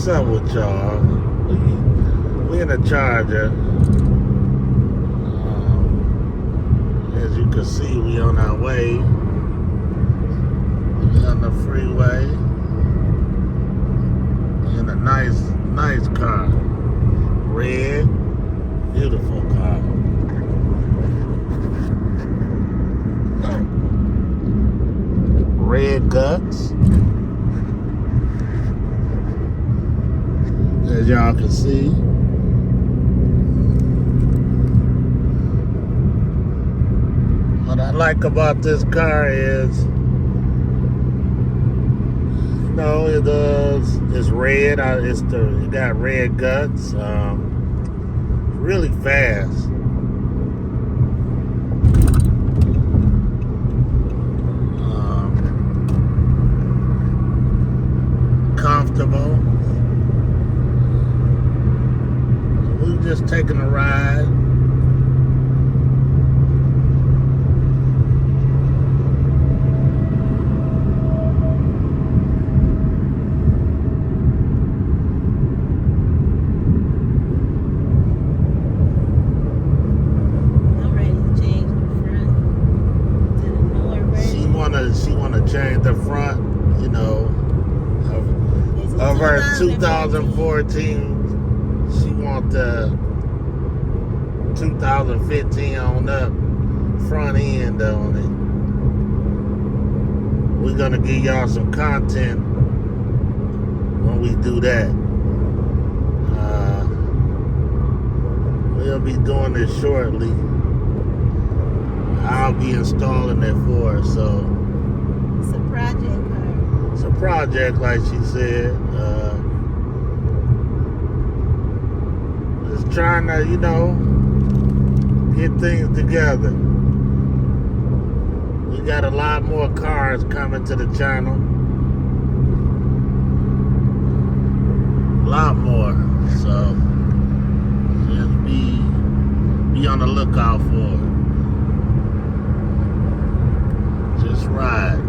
what's up with y'all? We in a Charger. As you can see, we on our way. We on the freeway. In a nice car. Red, beautiful car. Red guts. As y'all can see. What I like about this car is, you know, it's red. It got red guts. Really fast. Comfortable. We just taking a ride. She wanna change the front, you know, of her 2014. She want the 2015 on up front end on it. We're gonna give y'all some content when we do that. We'll be doing this shortly. I'll be installing it for her, so. It's a project car. It's a project, like she said. Just trying to, you know, get things together. We got a lot more cars coming to the channel. A lot more. So, just be on the lookout for it. Just ride.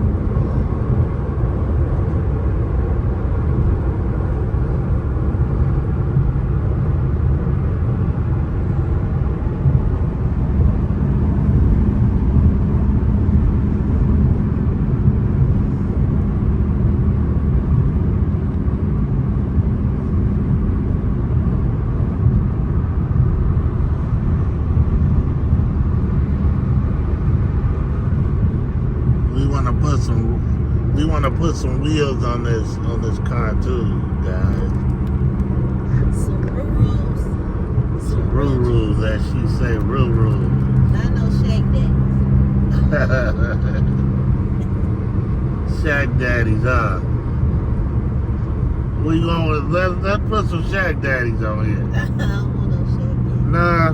We want to put some wheels on this car too, guys. Some rules. Some rules, as she say, rules. I know Shaq Daddy. Shaq Daddies, huh? We going? Let's put some Shaq Daddies on here. I don't want no Shaq Daddy. Nah.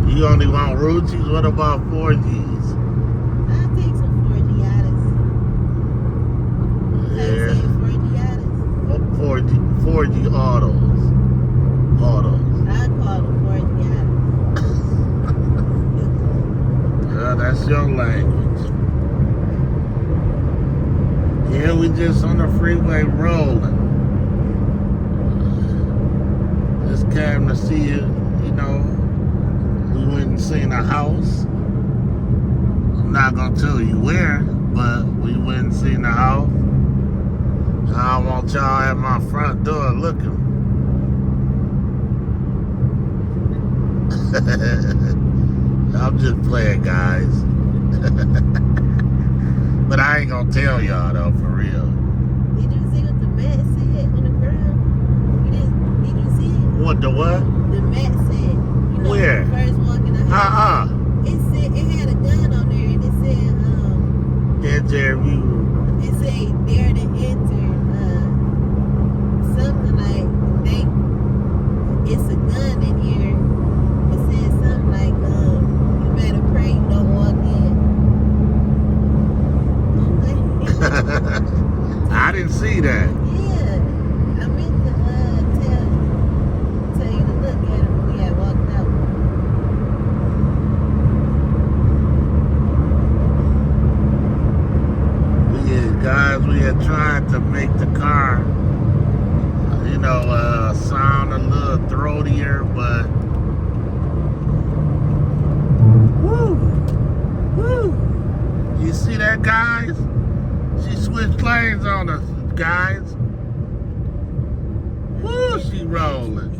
You only want Ruchis? What about 4Gs? I'll take some 4Giatas. Yeah. 4Giatas? 4G autos. I call them 4Giatas. Yeah, that's your language. Yeah, we just on the freeway rolling. Just came to see you, you know. We went and seen a house. I'm not gonna tell you where, but we went and seen a house. I don't want y'all at my front door looking. I'm just playing, guys. But I ain't gonna tell y'all though, for real. Did you see what the mat said on the ground? Did you see it? What the what? The mat said. You know, Where? when you first walk in the house. It said, it had a gun on there and it said, enter you. It said dare to enter, something like it's a gun in here. It said something like, you better pray you don't walk in. I didn't see that. Yeah, I meant to tell you to look at it when we had walked out. make the car, sound a little throatier, but woo, woo. You see that, guys? She switched lanes on us, guys. Woo, she rolling.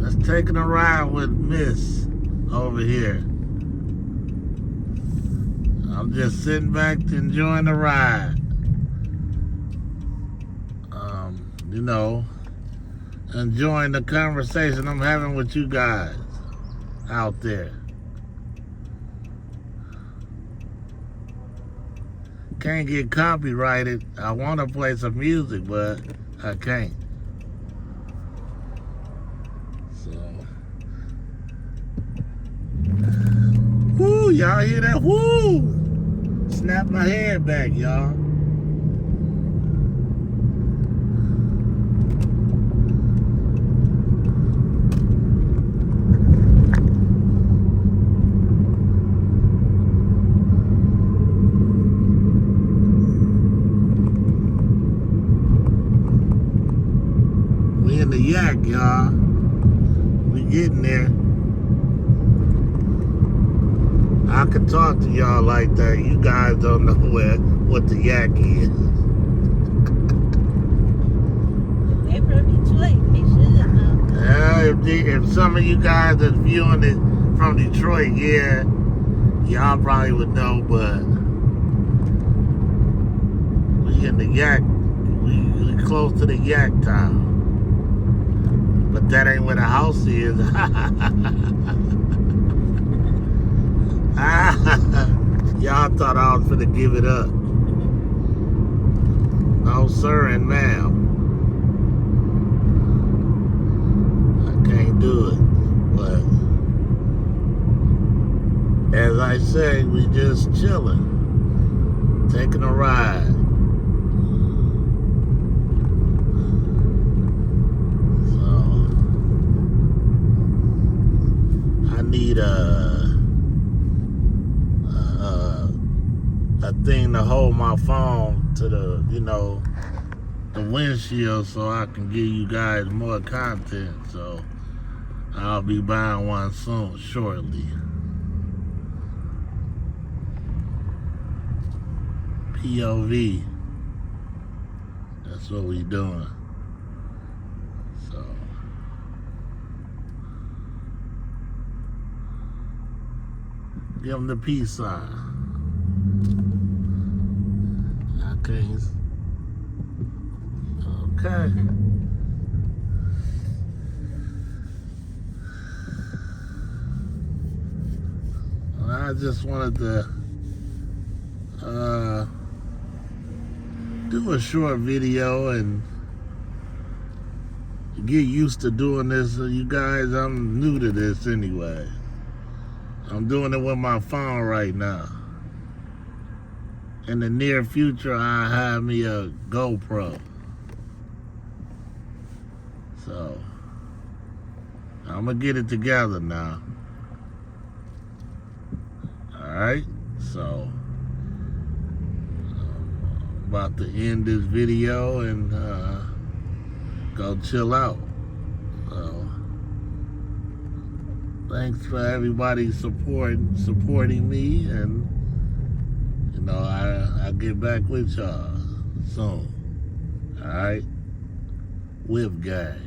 Let's take a ride with Miss over here. I'm just sitting back enjoying the ride. Enjoying the conversation I'm having with you guys out there. Can't get copyrighted. I want to play some music, but I can't. So, whoo, y'all hear that? Whoo! Snap my head back, y'all. We in the yak, y'all. We getting there. I could talk to y'all like that. You guys don't know what the yak is. They from Detroit. They should know. Yeah, if some of you guys that's viewing it from Detroit, yeah, y'all probably would know, but we in the yak. We close to the yak town. But that ain't where the house is. Y'all thought I was finna give it up. No, sir and ma'am. I can't do it. But as I say, we just chilling, taking a ride. I need a thing to hold my phone to the the windshield so I can give you guys more content. So I'll be buying one soon, shortly. POV. That's what we doing. So give them the peace sign. Okay. I just wanted to do a short video and get used to doing this. You guys, I'm new to this anyway. I'm doing it with my phone right now. In the near future, I'll have me a GoPro. So, I'm gonna get it together now. Alright, so I'm about to end this video and go chill out. So, thanks for everybody supporting me, and I'll get back with y'all soon. Alright? Whip gang.